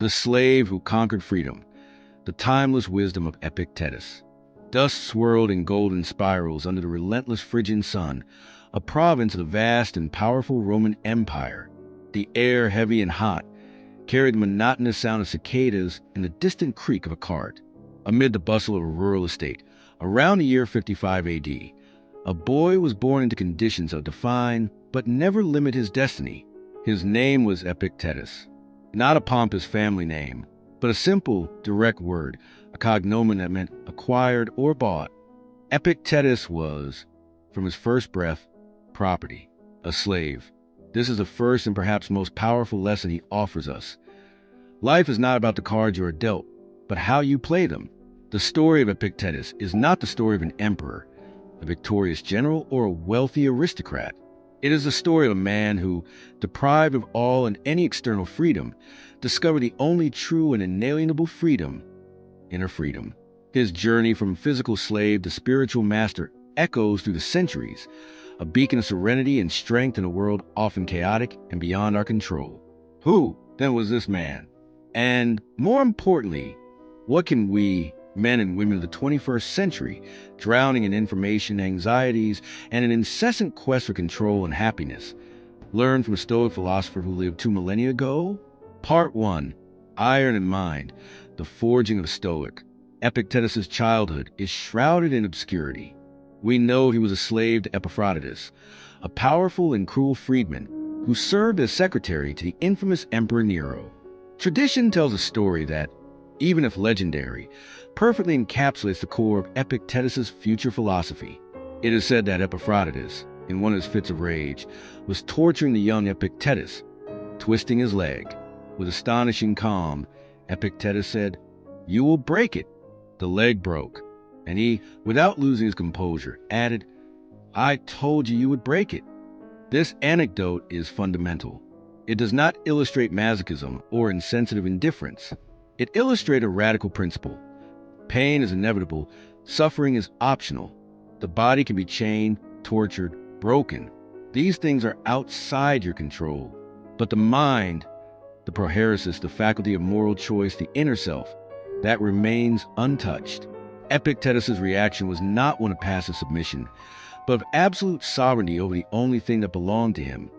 The slave who conquered freedom, the timeless wisdom of Epictetus. Dust swirled in golden spirals under the relentless Phrygian sun, a province of the vast and powerful Roman Empire. The air, heavy and hot, carried the monotonous sound of cicadas and the distant creak of a cart. Amid the bustle of a rural estate, around the year 55 AD, a boy was born into conditions that define but never limit his destiny. His name was Epictetus, not a pompous family name, but a simple, direct word, a cognomen that meant acquired or bought. Epictetus was, from his first breath, property, a slave. This is the first and perhaps most powerful lesson he offers us. Life is not about the cards you are dealt, but how you play them. The story of Epictetus is not the story of an emperor, a victorious general, or a wealthy aristocrat. It is the story of a man who, deprived of all and any external freedom, discovered the only true and inalienable freedom, inner freedom. His journey from physical slave to spiritual master echoes through the centuries, a beacon of serenity and strength in a world often chaotic and beyond our control. Who, then, was this man? And more importantly, what can we, men and women of the 21st century, drowning in information, anxieties, and an incessant quest for control and happiness, learn from a Stoic philosopher who lived 2 millennia ago? Part 1. Iron in Mind, the forging of a Stoic. Epictetus' childhood is shrouded in obscurity. We know he was a slave to Epictetus, a powerful and cruel freedman who served as secretary to the infamous Emperor Nero. Tradition tells a story that, even if legendary, perfectly encapsulates the core of Epictetus' future philosophy. It is said that Epictetus, in one of his fits of rage, was torturing the young Epictetus, twisting his leg. With astonishing calm, Epictetus said, "You will break it." The leg broke, and he, without losing his composure, added, "I told you you would break it." This anecdote is fundamental. It does not illustrate masochism or insensitive indifference. It illustrates a radical principle. Pain is inevitable, suffering is optional. The body can be chained, tortured, broken. These things are outside your control. But the mind, the prohairesis, the faculty of moral choice, the inner self, that remains untouched. Epictetus' reaction was not one of passive submission, but of absolute sovereignty over the only thing that belonged to him,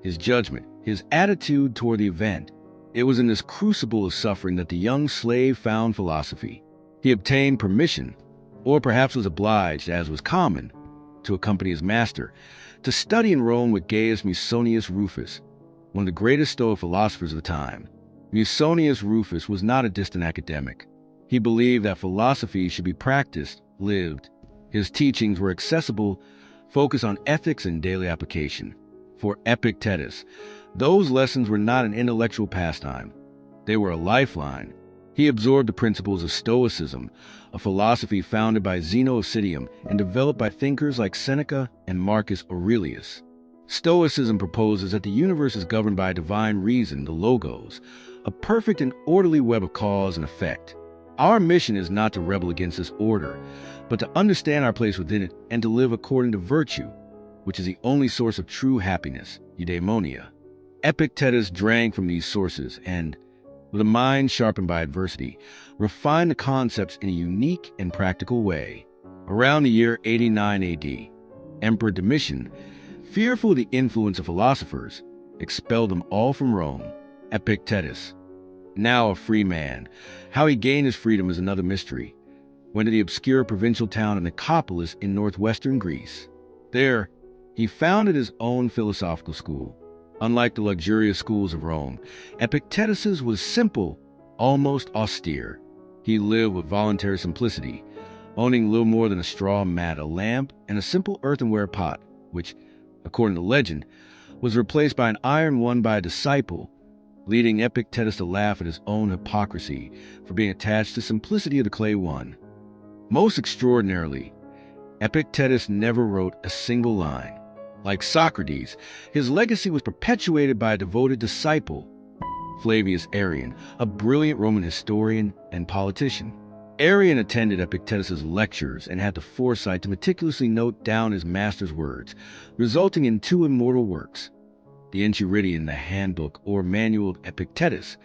his judgment, his attitude toward the event. It was in this crucible of suffering that the young slave found philosophy. He obtained permission, or perhaps was obliged, as was common, to accompany his master, to study in Rome with Gaius Musonius Rufus, one of the greatest Stoic philosophers of the time. Musonius Rufus was not a distant academic. He believed that philosophy should be practiced, lived. His teachings were accessible, focused on ethics and daily application. For Epictetus, those lessons were not an intellectual pastime. They were a lifeline. He absorbed the principles of Stoicism, a philosophy founded by Zeno of Citium and developed by thinkers like Seneca and Marcus Aurelius. Stoicism proposes that the universe is governed by a divine reason, the logos, a perfect and orderly web of cause and effect. Our mission is not to rebel against this order, but to understand our place within it and to live according to virtue, which is the only source of true happiness, eudaimonia. Epictetus drank from these sources and, with a mind sharpened by adversity, refined the concepts in a unique and practical way. Around the year 89 AD, Emperor Domitian, fearful of the influence of philosophers, expelled them all from Rome. Epictetus, now a free man, how he gained his freedom is another mystery, went to the obscure provincial town of Nicopolis in northwestern Greece. There, he founded his own philosophical school. Unlike the luxurious schools of Rome, Epictetus' was simple, almost austere. He lived with voluntary simplicity, owning little more than a straw mat, a lamp, and a simple earthenware pot, which, according to legend, was replaced by an iron one by a disciple, leading Epictetus to laugh at his own hypocrisy for being attached to simplicity of the clay one. Most extraordinarily, Epictetus never wrote a single line. Like Socrates, his legacy was perpetuated by a devoted disciple, Flavius Arrian, a brilliant Roman historian and politician. Arrian attended Epictetus' lectures and had the foresight to meticulously note down his master's words, resulting in 2 immortal works, the Enchiridion, the Handbook or Manual of Epictetus,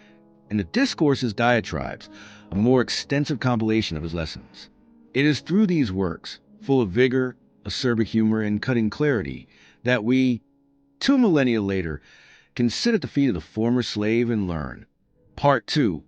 and the Discourses diatribes, a more extensive compilation of his lessons. It is through these works, full of vigor, acerbic humor, and cutting clarity, that we, 2 millennia later, can sit at the feet of the former slave and learn. Part 2.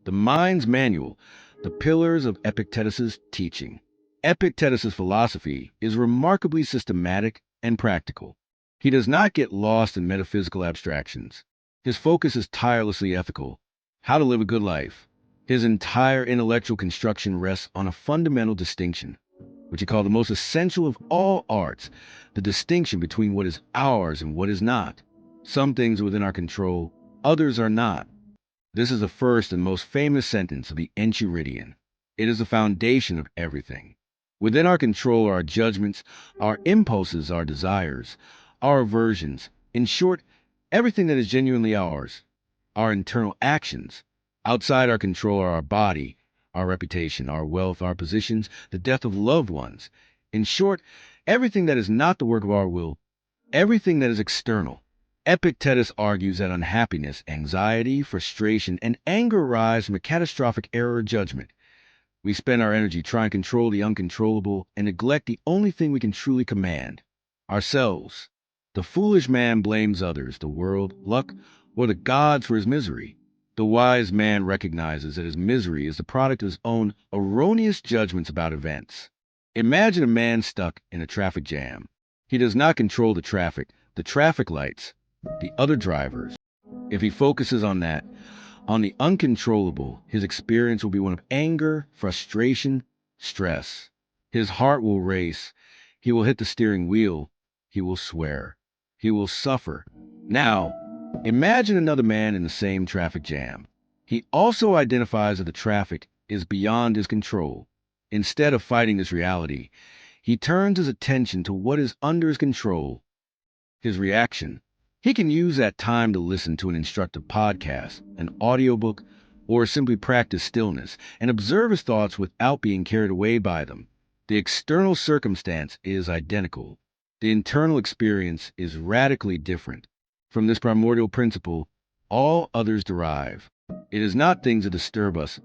The Mind's Manual, the Pillars of Epictetus's Teaching. Epictetus's philosophy is remarkably systematic and practical. He does not get lost in metaphysical abstractions. His focus is tirelessly ethical. How to live a good life. His entire intellectual construction rests on a fundamental distinction, which he called the most essential of all arts, the distinction between what is ours and what is not. Some things are within our control, others are not. This is the first and most famous sentence of the Enchiridion. It is the foundation of everything. Within our control are our judgments, our impulses, our desires, our aversions. In short, everything that is genuinely ours, our internal actions. Outside our control are our body, our reputation, our wealth, our positions, the death of loved ones. In short, everything that is not the work of our will, everything that is external. Epictetus argues that unhappiness, anxiety, frustration, and anger arise from a catastrophic error of judgment. We spend our energy trying to control the uncontrollable and neglect the only thing we can truly command, ourselves. The foolish man blames others, the world, luck, or the gods for his misery. The wise man recognizes that his misery is the product of his own erroneous judgments about events. Imagine a man stuck in a traffic jam. He does not control the traffic lights, the other drivers. If he focuses on that, on the uncontrollable, his experience will be one of anger, frustration, stress. His heart will race. He will hit the steering wheel. He will swear. He will suffer. Now, imagine another man in the same traffic jam. He also identifies that the traffic is beyond his control. Instead of fighting this reality, he turns his attention to what is under his control, his reaction. He can use that time to listen to an instructive podcast, an audiobook, or simply practice stillness and observe his thoughts without being carried away by them. The external circumstance is identical. The internal experience is radically different. From this primordial principle, all others derive. It is not things that disturb us,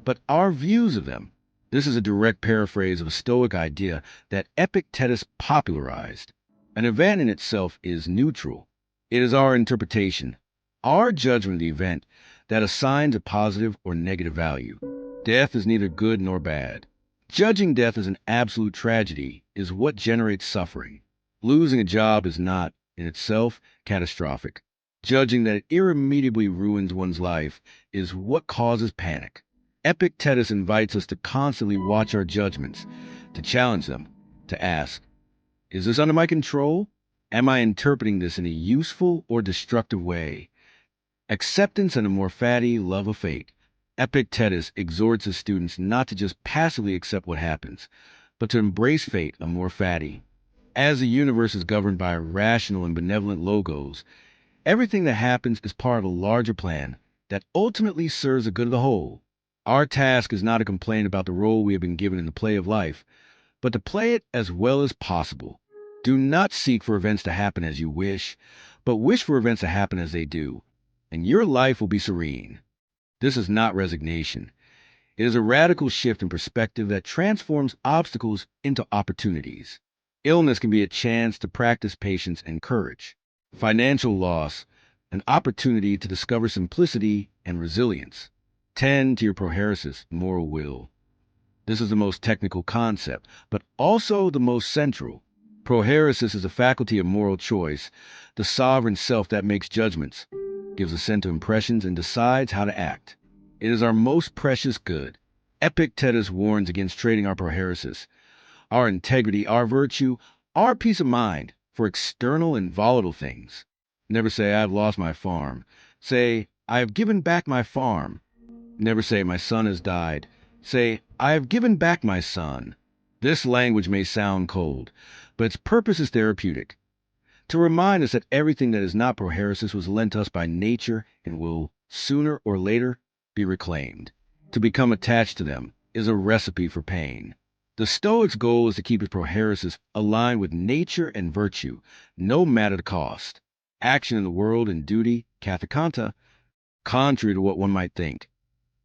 but our views of them. This is a direct paraphrase of a Stoic idea that Epictetus popularized. An event in itself is neutral. It is our interpretation, our judgment of the event, that assigns a positive or negative value. Death is neither good nor bad. Judging death as an absolute tragedy is what generates suffering. Losing a job is not, in itself, catastrophic. Judging that it irremediably ruins one's life is what causes panic. Epictetus invites us to constantly watch our judgments, to challenge them, to ask, is this under my control? Am I interpreting this in a useful or destructive way? Acceptance and a more fatty love of fate. Epictetus exhorts his students not to just passively accept what happens, but to embrace fate a more fatty. As the universe is governed by rational and benevolent logos, everything that happens is part of a larger plan that ultimately serves the good of the whole. Our task is not to complain about the role we have been given in the play of life, but to play it as well as possible. Do not seek for events to happen as you wish, but wish for events to happen as they do, and your life will be serene. This is not resignation. It is a radical shift in perspective that transforms obstacles into opportunities. Illness can be a chance to practice patience and courage. Financial loss, an opportunity to discover simplicity and resilience. Tend to your prohairesis, moral will. This is the most technical concept, but also the most central. Prohairesis is a faculty of moral choice, the sovereign self that makes judgments, gives assent to impressions, and decides how to act. It is our most precious good. Epictetus warns against trading our prohairesis, our integrity, our virtue, our peace of mind for external and volatile things. Never say, I have lost my farm. Say, I have given back my farm. Never say, my son has died. Say, I have given back my son. This language may sound cold, but its purpose is therapeutic. To remind us that everything that is not prohairesis was lent us by nature and will, sooner or later, be reclaimed. To become attached to them is a recipe for pain. The Stoic's goal is to keep his prohairesis aligned with nature and virtue, no matter the cost. Action in the world and duty, kathekanta, Contrary to what one might think,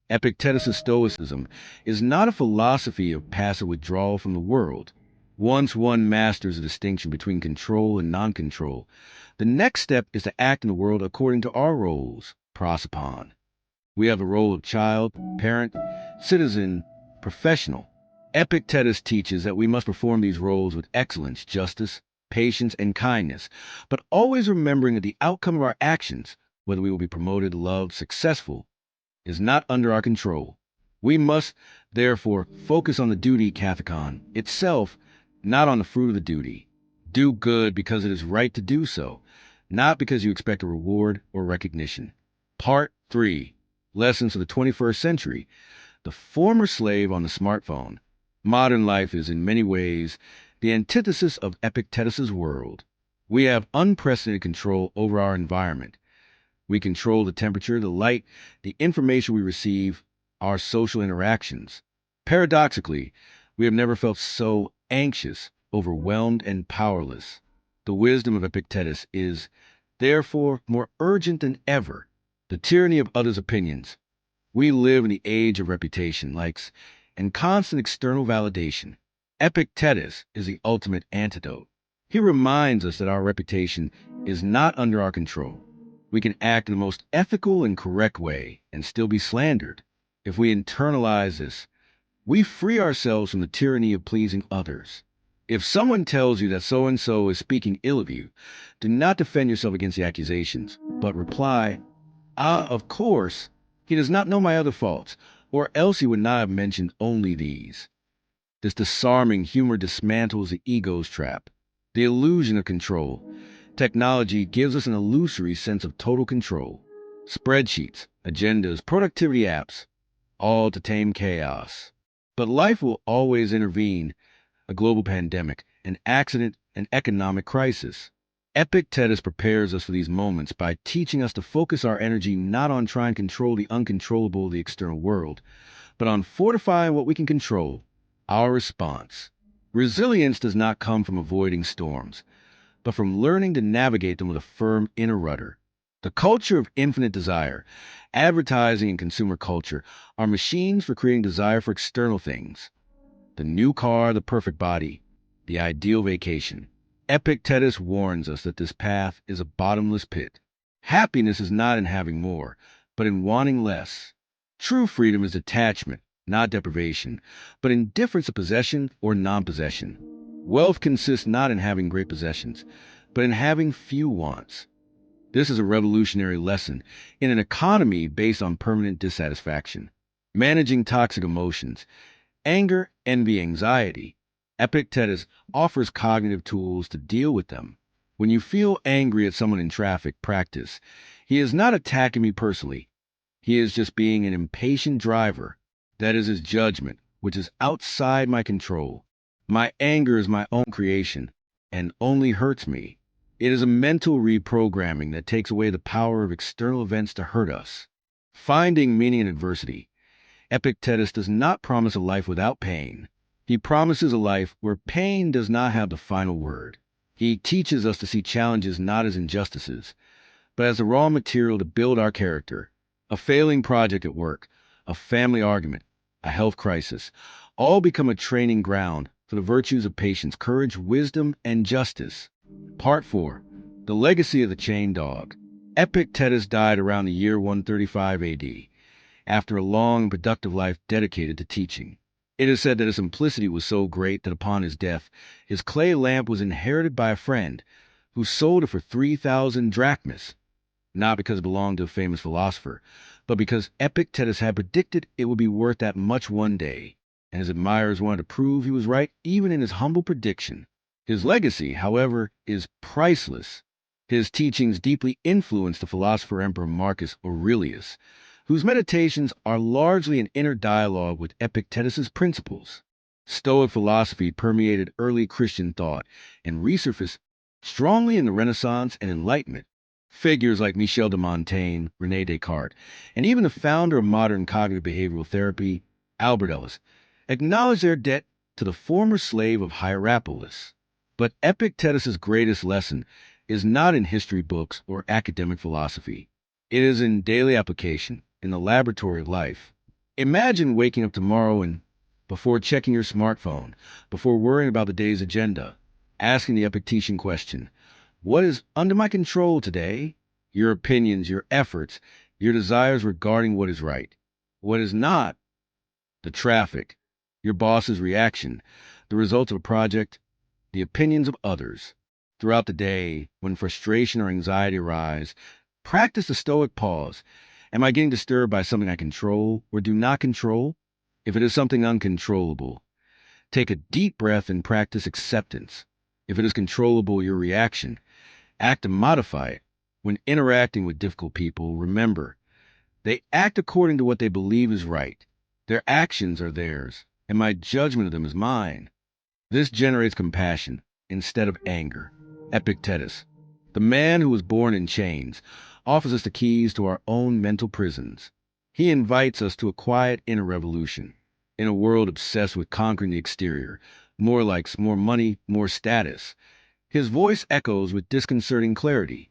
Epictetus' Stoicism is not a philosophy of passive withdrawal from the world. Once one masters the distinction between control and non-control, the next step is to act in the world according to our roles, prosopon. We have the role of child, parent, citizen, professional. Epictetus teaches that we must perform these roles with excellence, justice, patience, and kindness, but always remembering that the outcome of our actions, whether we will be promoted, loved, successful, is not under our control. We must, therefore, focus on the duty kathekon itself, not on the fruit of the duty. Do good because it is right to do so, not because you expect a reward or recognition. Part 3. Lessons for the 21st Century. The former slave on the smartphone. Modern life is in many ways the antithesis of Epictetus' world. We have unprecedented control over our environment. We control the temperature, the light, the information we receive, our social interactions. Paradoxically, we have never felt so anxious, overwhelmed, and powerless. The wisdom of Epictetus is, therefore, more urgent than ever. The tyranny of others' opinions. We live in the age of reputation, likes, and constant external validation. Epictetus is the ultimate antidote. He reminds us that our reputation is not under our control. We can act in the most ethical and correct way and still be slandered. If we internalize this, we free ourselves from the tyranny of pleasing others. If someone tells you that so-and-so is speaking ill of you, do not defend yourself against the accusations, but reply, "Ah, of course, he does not know my other faults, or else he would not have mentioned only these." This disarming humor dismantles the ego's trap, the illusion of control. Technology gives us an illusory sense of total control. Spreadsheets, agendas, productivity apps, all to tame chaos. But life will always intervene: a global pandemic, an accident, an economic crisis. Epictetus prepares us for these moments by teaching us to focus our energy not on trying to control the uncontrollable of the external world, but on fortifying what we can control, our response. Resilience does not come from avoiding storms, but from learning to navigate them with a firm inner rudder. The culture of infinite desire, advertising and consumer culture, are machines for creating desire for external things. The new car, the perfect body, the ideal vacation. Epictetus warns us that this path is a bottomless pit. Happiness is not in having more, but in wanting less. True freedom is detachment, not deprivation, but indifference of possession or non-possession. Wealth consists not in having great possessions, but in having few wants. This is a revolutionary lesson in an economy based on permanent dissatisfaction. Managing toxic emotions, anger, envy, anxiety. Epictetus offers cognitive tools to deal with them. When you feel angry at someone in traffic, practice, "He is not attacking me personally. He is just being an impatient driver. That is his judgment, which is outside my control. My anger is my own creation and only hurts me." It is a mental reprogramming that takes away the power of external events to hurt us. Finding meaning in adversity. Epictetus does not promise a life without pain. He promises a life where pain does not have the final word. He teaches us to see challenges not as injustices, but as the raw material to build our character. A failing project at work, a family argument, a health crisis, all become a training ground for the virtues of patience, courage, wisdom, and justice. Part 4. The Legacy of the Chained Dog. Epictetus died around the year 135 AD, after a long and productive life dedicated to teaching. It is said that his simplicity was so great that upon his death, his clay lamp was inherited by a friend who sold it for 3,000 drachmas, not because it belonged to a famous philosopher, but because Epictetus had predicted it would be worth that much one day, and his admirers wanted to prove he was right even in his humble prediction. His legacy, however, is priceless. His teachings deeply influenced the philosopher Emperor Marcus Aurelius, whose meditations are largely an inner dialogue with Epictetus's principles. Stoic philosophy permeated early Christian thought and resurfaced strongly in the Renaissance and Enlightenment. Figures like Michel de Montaigne, René Descartes, and even the founder of modern cognitive behavioral therapy, Albert Ellis, acknowledged their debt to the former slave of Hierapolis. But Epictetus's greatest lesson is not in history books or academic philosophy. It is in daily application, in the laboratory of life. Imagine waking up tomorrow and, before checking your smartphone, before worrying about the day's agenda, asking the Epictetan question, what is under my control today? Your opinions, your efforts, your desires regarding what is right. What is not, the traffic, your boss's reaction, the results of a project, the opinions of others. Throughout the day, when frustration or anxiety arise, practice the stoic pause. Am I getting disturbed by something I control or do not control? If it is something uncontrollable, take a deep breath and practice acceptance. If it is controllable, your reaction, act to modify it. When interacting with difficult people, remember, they act according to what they believe is right. Their actions are theirs, and my judgment of them is mine. This generates compassion instead of anger. Epictetus, the man who was born in chains, offers us the keys to our own mental prisons. He invites us to a quiet inner revolution. In a world obsessed with conquering the exterior, more likes, more money, more status, his voice echoes with disconcerting clarity.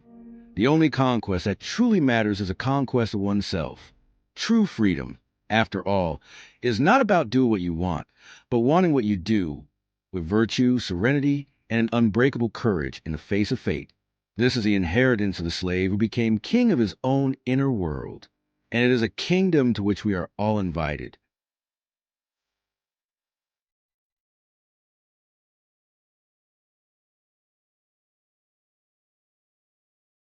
The only conquest that truly matters is a conquest of oneself. True freedom, after all, is not about doing what you want, but wanting what you do, with virtue, serenity, and an unbreakable courage in the face of fate. This is the inheritance of the slave who became king of his own inner world. And it is a kingdom to which we are all invited.